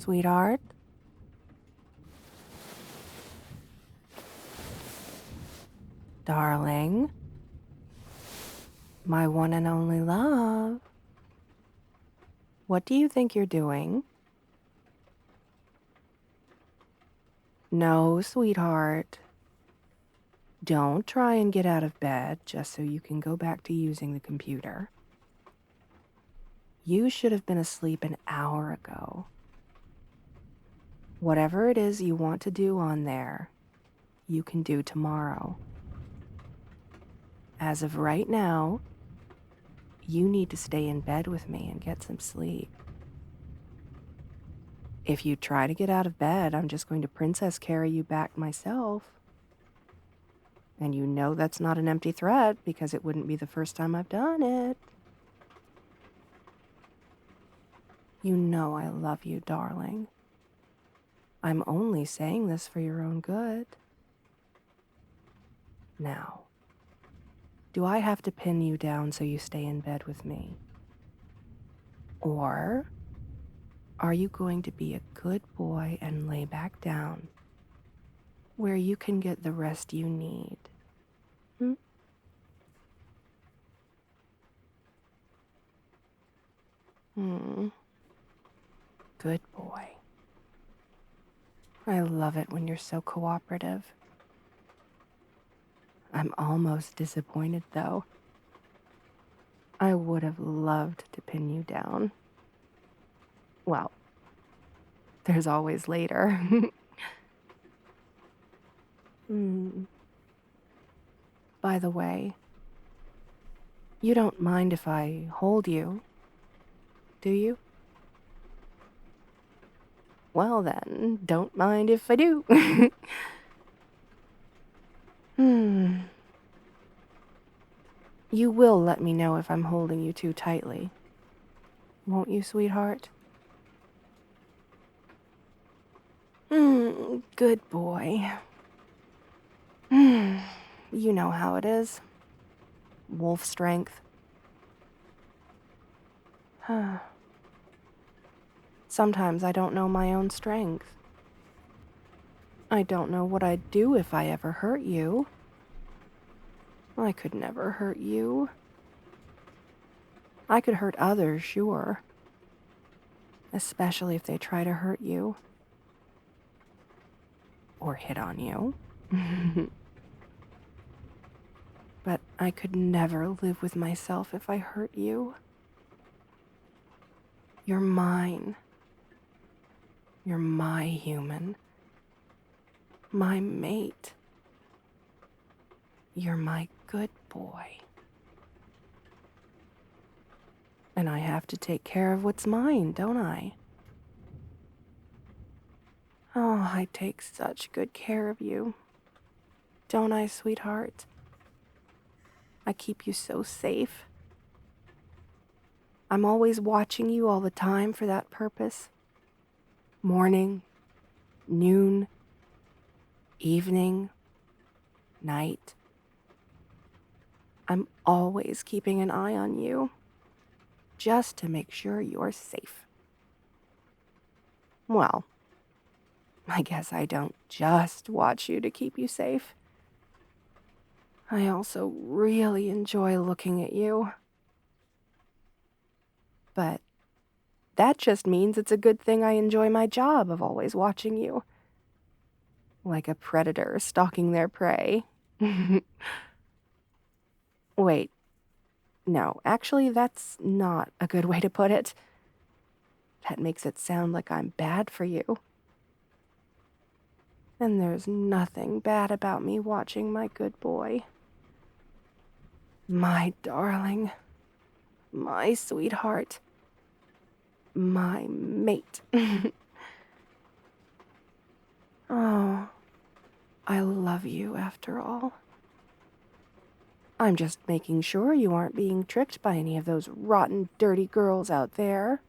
Sweetheart? Darling? My one and only love? What do you think you're doing? No, sweetheart. Don't try and get out of bed just so you can go back to using the computer. You should have been asleep an hour ago. Whatever it is you want to do on there, you can do tomorrow. As of right now, you need to stay in bed with me and get some sleep. If you try to get out of bed, I'm just going to princess carry you back myself. And you know that's not an empty threat because it wouldn't be the first time I've done it. You know I love you, darling. I'm only saying this for your own good. Now, do I have to pin you down so you stay in bed with me? Or are you going to be a good boy and lay back down where you can get the rest you need? Good boy. I love it when you're so cooperative. I'm almost disappointed, though. I would have loved to pin you down. Well, there's always later. By the way, you don't mind if I hold you, do you? Well then, don't mind if I do. You will let me know if I'm holding you too tightly, won't you, sweetheart? Good boy. You know how it is. Wolf strength. Sometimes I don't know my own strength. I don't know what I'd do if I ever hurt you. I could never hurt you. I could hurt others, sure. Especially if they try to hurt you. Or hit on you. But I could never live with myself if I hurt you. You're mine. You're my human. My mate. You're my good boy. And I have to take care of what's mine, don't I? Oh, I take such good care of you. Don't I, sweetheart? I keep you so safe. I'm always watching you all the time for that purpose. Morning, noon, evening, night. I'm always keeping an eye on you, just to make sure you're safe. Well, I guess I don't just watch you to keep you safe. I also really enjoy looking at you. But that just means it's a good thing I enjoy my job of always watching you. Like a predator stalking their prey. Wait. No, actually, that's not a good way to put it. That makes it sound like I'm bad for you. And there's nothing bad about me watching my good boy. My darling. My sweetheart. My mate. Oh, I love you after all. I'm just making sure you aren't being tricked by any of those rotten, dirty girls out there.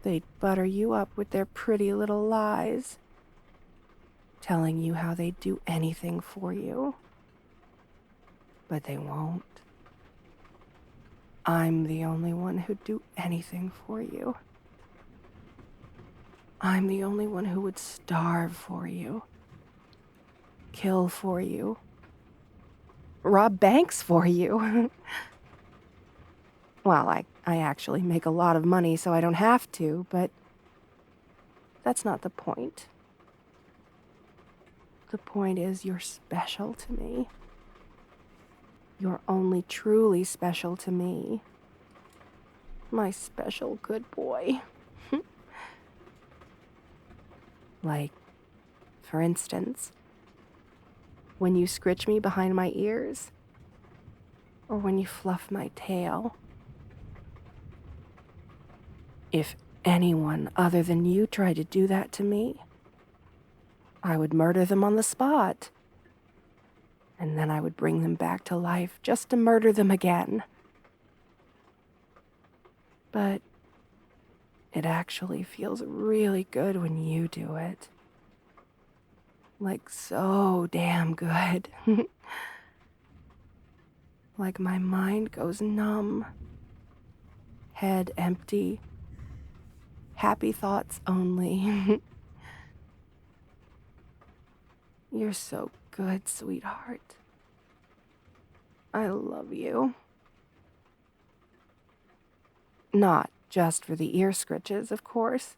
They'd butter you up with their pretty little lies, telling you how they'd do anything for you. But they won't. I'm the only one who'd do anything for you. I'm the only one who would starve for you, kill for you, rob banks for you. Well, I actually make a lot of money, so I don't have to, but that's not the point. The point is you're special to me. You're only truly special to me. My special good boy. Like, for instance, when you scritch me behind my ears, or when you fluff my tail. If anyone other than you tried to do that to me, I would murder them on the spot. And then I would bring them back to life just to murder them again. But it actually feels really good when you do it. Like so damn good. Like my mind goes numb. Head empty. Happy thoughts only. You're so good, sweetheart. I love you. Not just for the ear scritches, of course.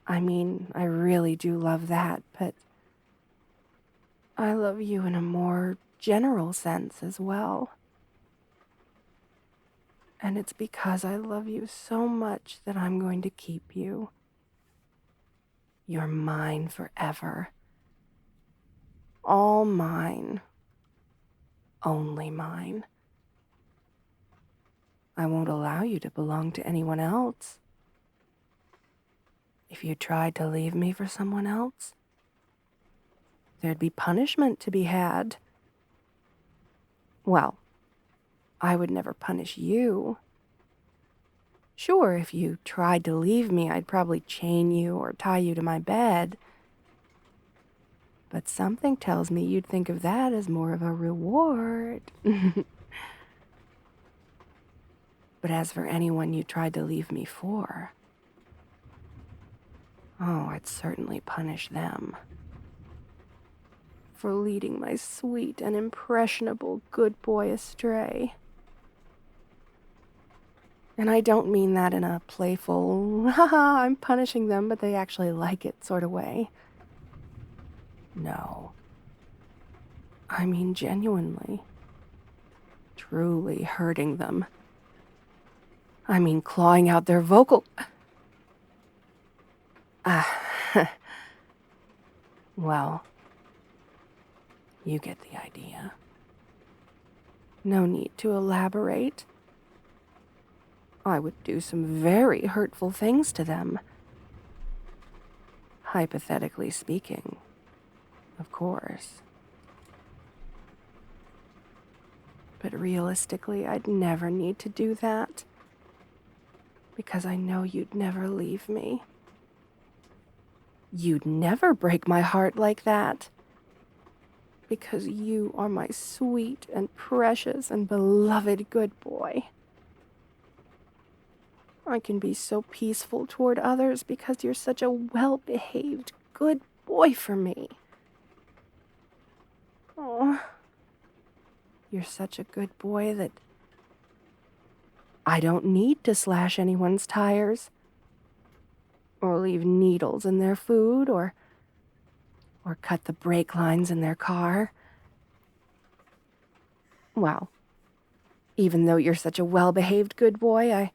I mean, I really do love that, but I love you in a more general sense as well. And it's because I love you so much that I'm going to keep you. You're mine forever. All mine. Only mine. I won't allow you to belong to anyone else. If you tried to leave me for someone else, there'd be punishment to be had. Well, I would never punish you. Sure, if you tried to leave me, I'd probably chain you or tie you to my bed. But something tells me you'd think of that as more of a reward. But as for anyone you tried to leave me for, oh, I'd certainly punish them. For leading my sweet and impressionable good boy astray. And I don't mean that in a playful, haha, I'm punishing them, but they actually like it sort of way. No. I mean genuinely. Truly hurting them. I mean clawing out their vocal... Well, you get the idea. No need to elaborate. I would do some very hurtful things to them. Hypothetically speaking, of course. But realistically, I'd never need to do that. Because I know you'd never leave me. You'd never break my heart like that. Because you are my sweet and precious and beloved good boy. I can be so peaceful toward others because you're such a well-behaved good boy for me. Oh, you're such a good boy that I don't need to slash anyone's tires, or leave needles in their food, or cut the brake lines in their car. Well, even though you're such a well-behaved good boy,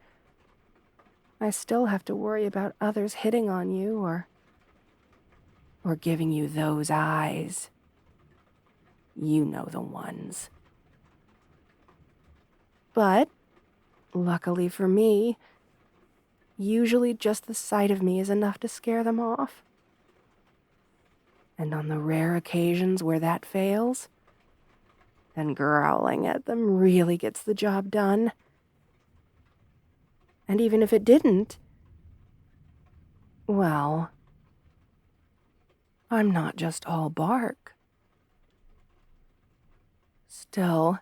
I still have to worry about others hitting on you, or giving you those eyes. You know the ones. But, luckily for me, usually just the sight of me is enough to scare them off. And on the rare occasions where that fails, then growling at them really gets the job done. And even if it didn't, well, I'm not just all bark. Still,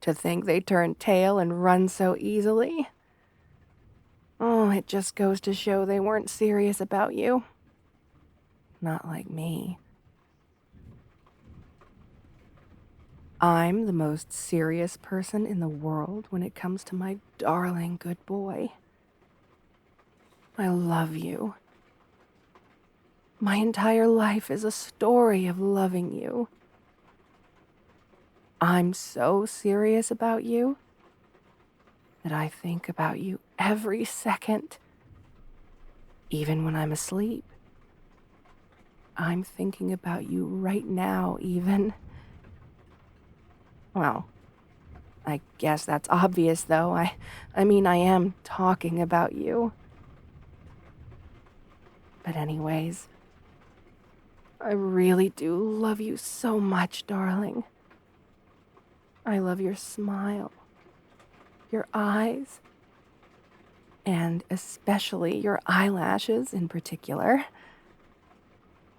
to think they turn tail and run so easily. Oh, it just goes to show they weren't serious about you. Not like me. I'm the most serious person in the world when it comes to my darling good boy. I love you. My entire life is a story of loving you. I'm so serious about you that I think about you every second, even when I'm asleep. I'm thinking about you right now, even. Well, I guess that's obvious, though. I mean, I am talking about you. But anyways, I really do love you so much, darling. I love your smile, your eyes, and especially your eyelashes in particular,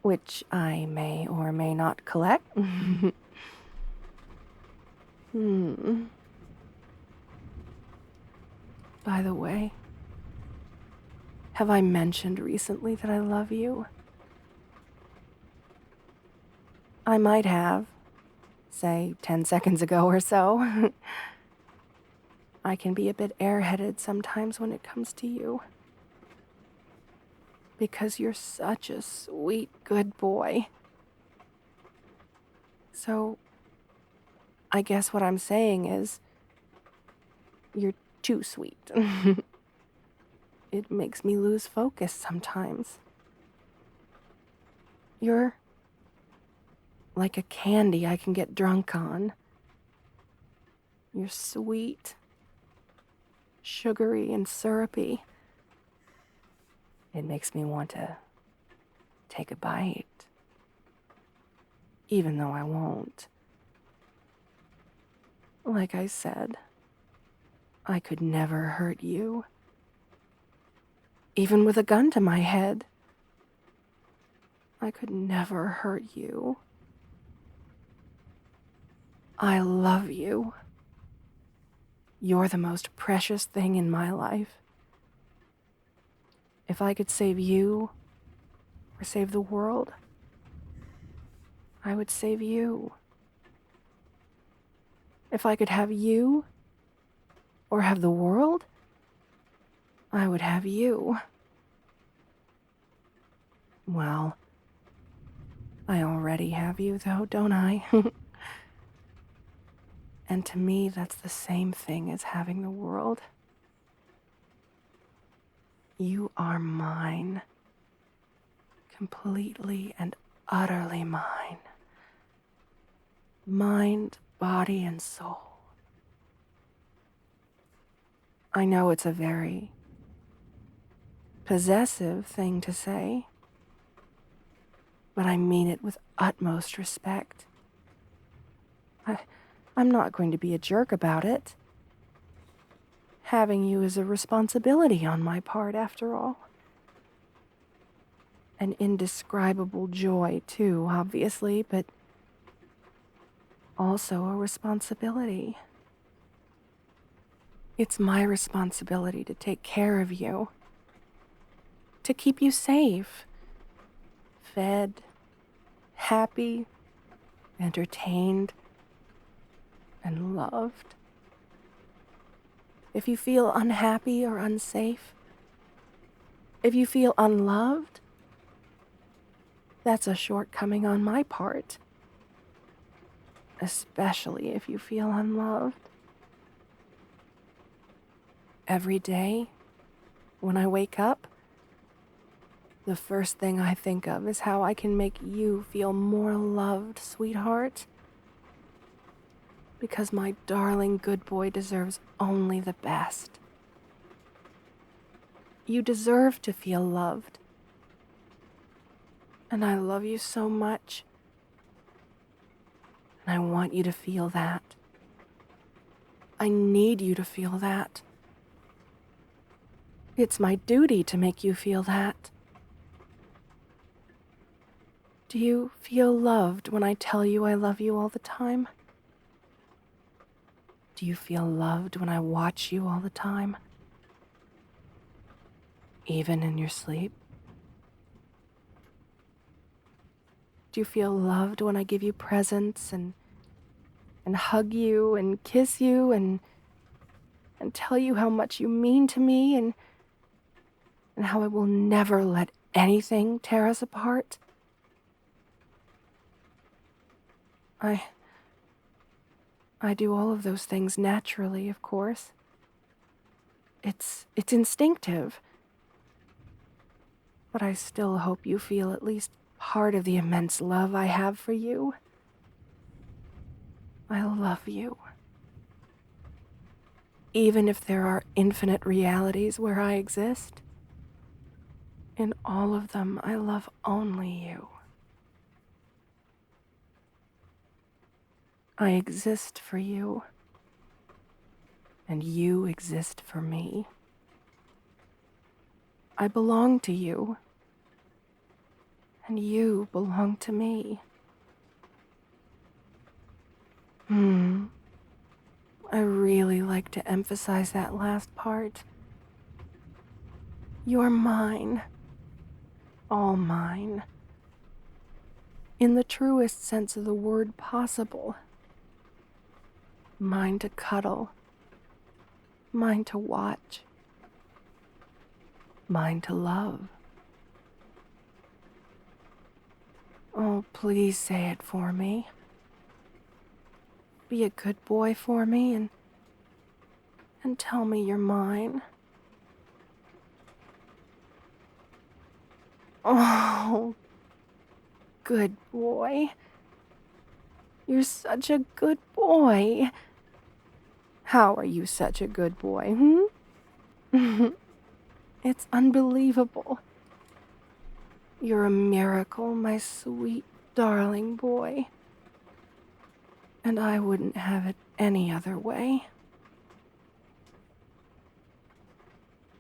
which I may or may not collect. By the way, have I mentioned recently that I love you? I might have, say 10 seconds ago or so. I can be a bit airheaded sometimes when it comes to you. Because you're such a sweet, good boy. So, I guess what I'm saying is, you're too sweet. It makes me lose focus sometimes. You're like a candy I can get drunk on. You're sweet, sugary, and syrupy. It makes me want to take a bite, even though I won't. Like I said, I could never hurt you. Even with a gun to my head, I could never hurt you. I love you. You're the most precious thing in my life. If I could save you, or save the world, I would save you. If I could have you, or have the world, I would have you. Well, I already have you though, don't I? And to me, that's the same thing as having the world. You are mine. Completely and utterly mine. Mind, body, and soul. I know it's a very possessive thing to say, but I mean it with utmost respect. I'm not going to be a jerk about it. Having you is a responsibility on my part, after all. An indescribable joy, too, obviously, but also a responsibility. It's my responsibility to take care of you, to keep you safe, fed, happy, entertained, and loved. If you feel unhappy or unsafe, if you feel unloved, that's a shortcoming on my part. Especially if you feel unloved. Every day, when I wake up, the first thing I think of is how I can make you feel more loved, sweetheart. Because my darling good boy deserves only the best. You deserve to feel loved. And I love you so much. And I want you to feel that. I need you to feel that. It's my duty to make you feel that. Do you feel loved when I tell you I love you all the time? Do you feel loved when I watch you all the time? Even in your sleep? Do you feel loved when I give you presents and hug you and kiss you and tell you how much you mean to me and how I will never let anything tear us apart? I do all of those things naturally, of course. It's instinctive. But I still hope you feel at least part of the immense love I have for you. I love you. Even if there are infinite realities where I exist, in all of them I love only you. I exist for you, and you exist for me. I belong to you, and you belong to me. I really like to emphasize that last part. You're mine. All mine. In the truest sense of the word possible. Mine to cuddle. Mine to watch. Mine to love. Oh, please say it for me. Be a good boy for me and tell me you're mine. Oh, good boy. You're such a good boy. How are you such a good boy, It's unbelievable. You're a miracle, my sweet, darling boy. And I wouldn't have it any other way.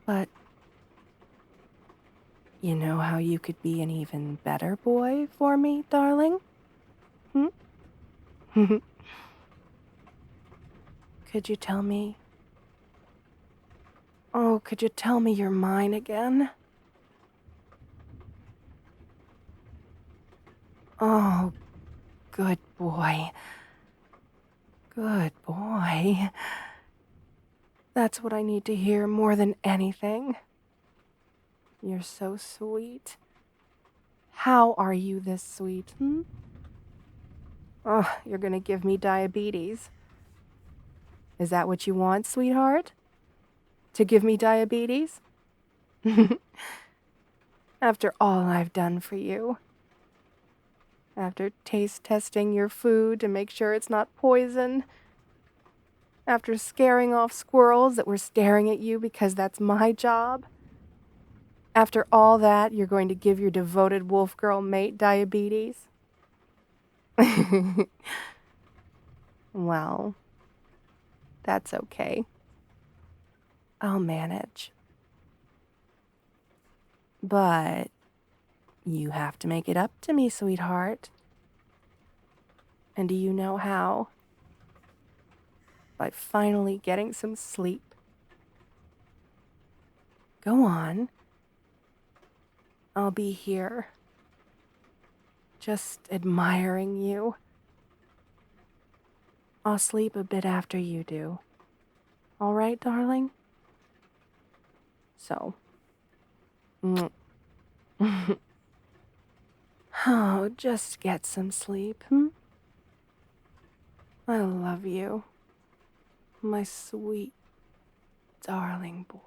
But you know how you could be an even better boy for me, darling? Could you tell me? Oh, could you tell me you're mine again? Oh, good boy. Good boy. That's what I need to hear more than anything. You're so sweet. How are you this sweet, Oh, you're gonna give me diabetes. Is that what you want, sweetheart? To give me diabetes? After all I've done for you. After taste testing your food to make sure it's not poison. After scaring off squirrels that were staring at you because that's my job. After all that, you're going to give your devoted wolf girl mate diabetes? Well, that's okay. I'll manage. But you have to make it up to me, sweetheart. And do you know how? By finally getting some sleep. Go on. I'll be here. Just admiring you. I'll sleep a bit after you do. All right, darling? So. Oh, just get some sleep, I love you. My sweet, darling boy.